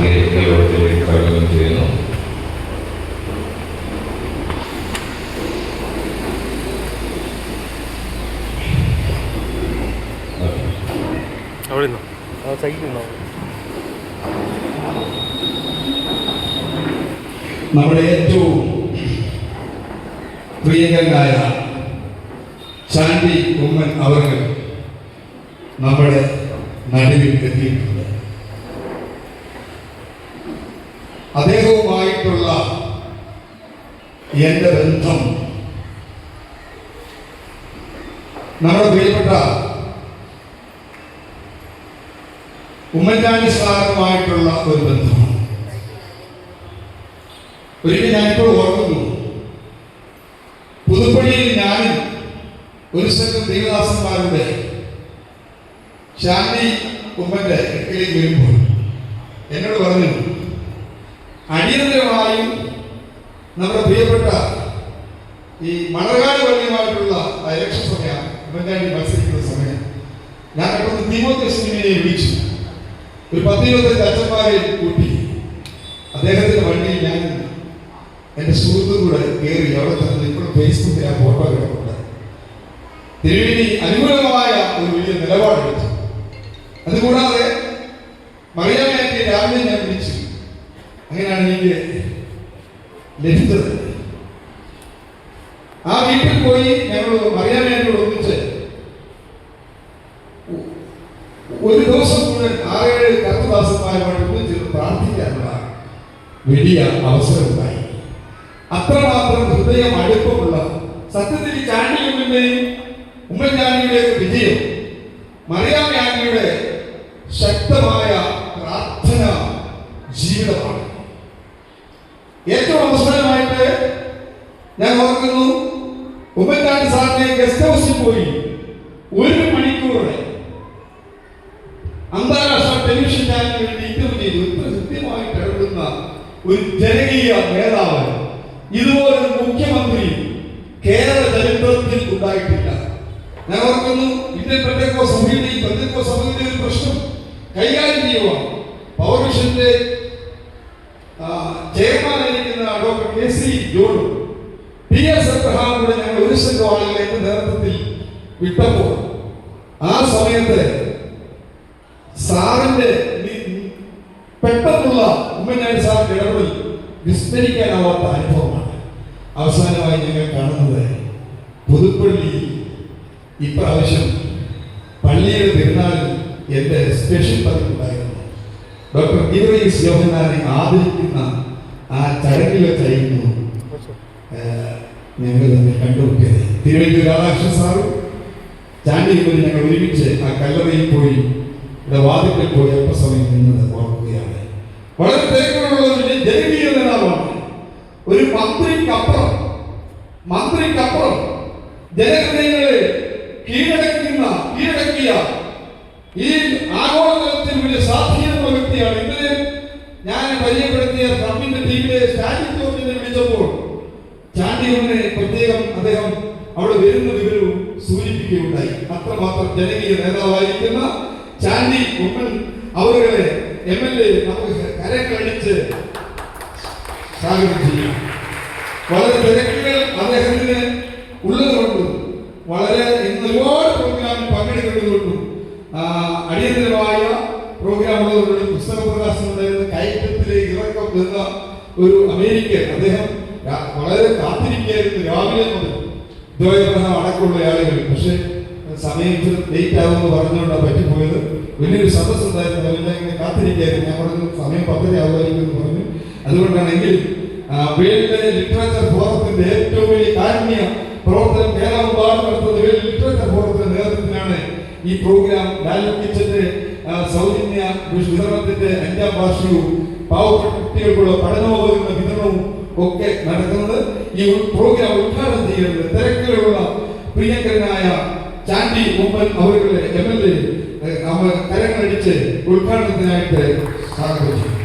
യോഗത്തിലേക്ക് സ്വാഗതം ചെയ്യുന്നു. നമ്മുടെ ഏറ്റവും പ്രിയങ്കരനായ ചാണ്ടി ഉമ്മൻ അവർ നമ്മുടെ നടുവിൽ എത്തിയിട്ടുണ്ട്. അദ്ദേഹവുമായിട്ടുള്ള എൻ്റെ ബന്ധം നമ്മുടെ പ്രിയപ്പെട്ട ഉമ്മൻചാണ്ടി സാറുമായിട്ടുള്ള ഒരു ബന്ധമാണ്. ഒരിക്കൽ ഞാനിപ്പോൾ ഓർക്കുന്നു, പുതുപ്പള്ളിയിൽ ഞാനും ഒരു സംഘം ദേവദാസന്മാരുടെ ചാണ്ടി ഉമ്മന്റെ അടുക്കലേക്ക് വരുമ്പോൾ എന്നോട് പറഞ്ഞു, അടിയന്തരമായും നമ്മുടെ പ്രിയപ്പെട്ട ഈ മണർകാട് പള്ളിയുമായിട്ടുള്ള ഇലക്ഷൻ സമയം, ഉമ്മൻചാണ്ടി മത്സരിക്കുന്ന സമയം, ഞാൻ പെട്ടെന്ന് തീമോത്തസിനെ വിളിച്ചു. ഒരു 10-25 അച്ഛന്മാരെ കൂട്ടി അദ്ദേഹത്തിന്റെ വണ്ടിയിൽ ഞാൻ എൻ്റെ സുഹൃത്തും കൂടെ കയറി. അവിടെ തന്നെ ഇപ്പോഴും ഫേസ്ബുക്കിൽ ആ ഫോട്ടോ കിടപ്പുണ്ട്. തിരുവേനി അനുകൂലമായ ഒരു വലിയ നിലപാടെടുത്തു. അതുകൂടാതെ മറിയാമ്മയെ രാവിലെ ഞാൻ വിളിച്ചു. അങ്ങനെയാണ് എനിക്ക് ലഭിച്ചത്. ആ വീട്ടിൽ പോയി ഞങ്ങൾ മറിയാമ്മയോട് ഒന്നിച്ച് ഒരു ദിവസം മുഴുവൻ 6-7 കർത്തദാസന്മാരുമായിട്ട് ഒന്നിച്ച് പ്രാർത്ഥിക്കാനുള്ള വലിയ അവസരമുണ്ടായി. അത്രമാത്രം ഹൃദയം അടുപ്പമുള്ള, സത്യത്തിൽ ചാണ്ടി ഉമ്മൻചാണ്ടിയുടെ വിജയം മറിയാമ്മ ആന്റിയുടെ ശക്തമായ പ്രാർത്ഥന ജീവിതമാണ്. ഏറ്റവും അവസാനമായിട്ട് ഞാൻ ഓർക്കുന്നു, ഉമ്മൻചാണ്ടി സാറിനെ ഗസ്റ്റ് ഹൗസിൽ പോയി 1 മണിക്കൂർ അന്താരാഷ്ട്ര ടെലിവിഷൻ ചാനലിന് വേണ്ടി ഇന്റർവ്യൂ ചെയ്തു. ഇത്ര കൃത്യമായിട്ട് ഇടപെടുന്ന ഒരു ജനകീയ നേതാവ്, ഇതുപോലൊരു മുഖ്യമന്ത്രി കേരള ചരിത്രത്തിൽ ഉണ്ടായിട്ടില്ല. ഞാൻ ഓർക്കുന്നു, ഇന്ത്യൻ പെന്തക്കോസ്ത് സഭയുടെ ഒരു പ്രശ്നം കൈകാര്യം ചെയ്യുക പൗർവിഷന്റെ ചെയർമാനായിരിക്കുന്ന ഡോക്ടർ കെ.സി. ജോണും ടി.എസ്. എബ്രഹാമുടെ ഞങ്ങൾ ഒരു സംഘം ആളുകളെ എന്റെ നേതൃത്വത്തിൽ വിട്ടപ്പോൾ ആ സമയത്ത് സാറിന്റെ പെട്ടെന്നുള്ള ഉമ്മൻചാണ്ടി സാറിന്റെ ഇടപെടൽ വിസ്മരിക്കാനാവാത്ത അനുഭവമാണ്. അവസാനമായി ഞങ്ങൾ കാണുന്നത് പുതുപ്പള്ളി ഇപ്രാവശ്യം പള്ളിയുടെ പെരുന്നാളിൽ എൻ്റെ സ്പെഷ്യൽ പതിവുണ്ടായിരുന്നു. ഡോക്ടർ ഗീവർഗീസ് യോഹന്നാനെ ആദരിക്കുന്ന ആ ചടങ്ങിൽ വെച്ചായിരുന്നു ഞങ്ങൾ തന്നെ കണ്ടുമുട്ടിയത്. തിരുവനന്തപുരം രാധാകൃഷ്ണൻ സാറും ചാണ്ടി പോയി ഞങ്ങൾ ഒരുമിച്ച് ആ കല്ലറയിൽ പോയി വാതിക്കൽ പോയി അല്പസമയം നിന്നത് ഓർക്കുകയാണ്. വളരെ തിരക്കുള്ള ഒരു ജനകീയ നേതാവാണ്. ഒരു മന്ത്രിക്കപ്പുറം ജനഹൃദയങ്ങളെ കീഴടക്കിയ ഈ ആഗോളതലത്തിൽ വലിയ സ്വാധീനമുള്ള വ്യക്തിയാണ്. ഇന്നലെ ഞാൻ പരിചയപ്പെടുത്തിയ ട്രംപിന്റെ ടീമിലെ സ്റ്റാറ്റിക് ജോർജിനെ വിളിച്ചപ്പോൾ ചാണ്ടിയെ പ്രത്യേകം അദ്ദേഹം അവിടെ വരുന്ന വിവരവും സൂചിപ്പിക്കുകയുണ്ടായി. അത്രമാത്രം ജനകീയ നേതാവായിരിക്കുന്ന ചാണ്ടി ഉമ്മൻ അവരുടെ MLA നമുക്ക് കരക്കടിച്ച് സ്വാഗതം ചെയ്യാം. വളരെ തിരക്കുകൾ അദ്ദേഹത്തിന് ഉള്ളതുകൊണ്ടും വളരെ ഇന്ന് ഒരുപാട് പ്രോഗ്രാമിൽ പങ്കെടുക്കുന്നതുകൊണ്ടും അടിയന്തരമായ പ്രോഗ്രാം ഉള്ളതുകൊണ്ടും പുസ്തക പ്രകാശനം ഉണ്ടായിരുന്ന കയറ്റത്തിലേക്ക് ഇറക്കം എന്ന ഒരു അമേരിക്കൻ അദ്ദേഹം വളരെ കാത്തിരിക്കുകയായിരുന്നു രാവിലെ മുതൽ. ദ്വൈബ്രഹം അടക്കമുള്ള ആളുകൾ. പക്ഷെ സമയം ലേറ്റ് ആകുമെന്ന് പറഞ്ഞുകൊണ്ടാണ് പറ്റിപ്പോയത്. വലിയൊരു സദസ് ഉണ്ടായിരുന്നു. അവരെല്ലാം ഇങ്ങനെ കാത്തിരിക്കുകയായിരുന്നു. ഞാൻ പറഞ്ഞു സമയം 10:30 ആവുമായിരിക്കും എന്ന് പറഞ്ഞു. അതുകൊണ്ടാണെങ്കിൽ വേൾഡ് ലിറ്ററേച്ചർ ഫോറത്തിന്റെ ഏറ്റവും വലിയ കാരുണ്യ പ്രവർത്തനം കേരളമെമ്പാടും നടത്തുന്ന വേൾഡ് ലിറ്ററേച്ചർ ഫോറത്തിന്റെ നേതൃത്വത്തിലാണ് ഈ പ്രോഗ്രാം ലാലിത്യത്തിന്റെ സൗജന്യ വിതരണത്തിന്റെ 5ാം വാർഷികവും പാവപ്പെട്ട കുട്ടികൾക്കുള്ള പഠനോപകരണ വിതരണവും ഒക്കെ നടക്കുന്നത്. ഈ പ്രോഗ്രാം ഉദ്ഘാടനം ചെയ്യുന്നത് തിരക്കിലുള്ള പ്രിയങ്കരനായ ചാണ്ടി ഉമ്മൻ അവരുടെ MLA കരങ്ങളടിച്ച് ഉദ്ഘാടനത്തിനായിട്ട് സ്വാഗതം ചെയ്യും.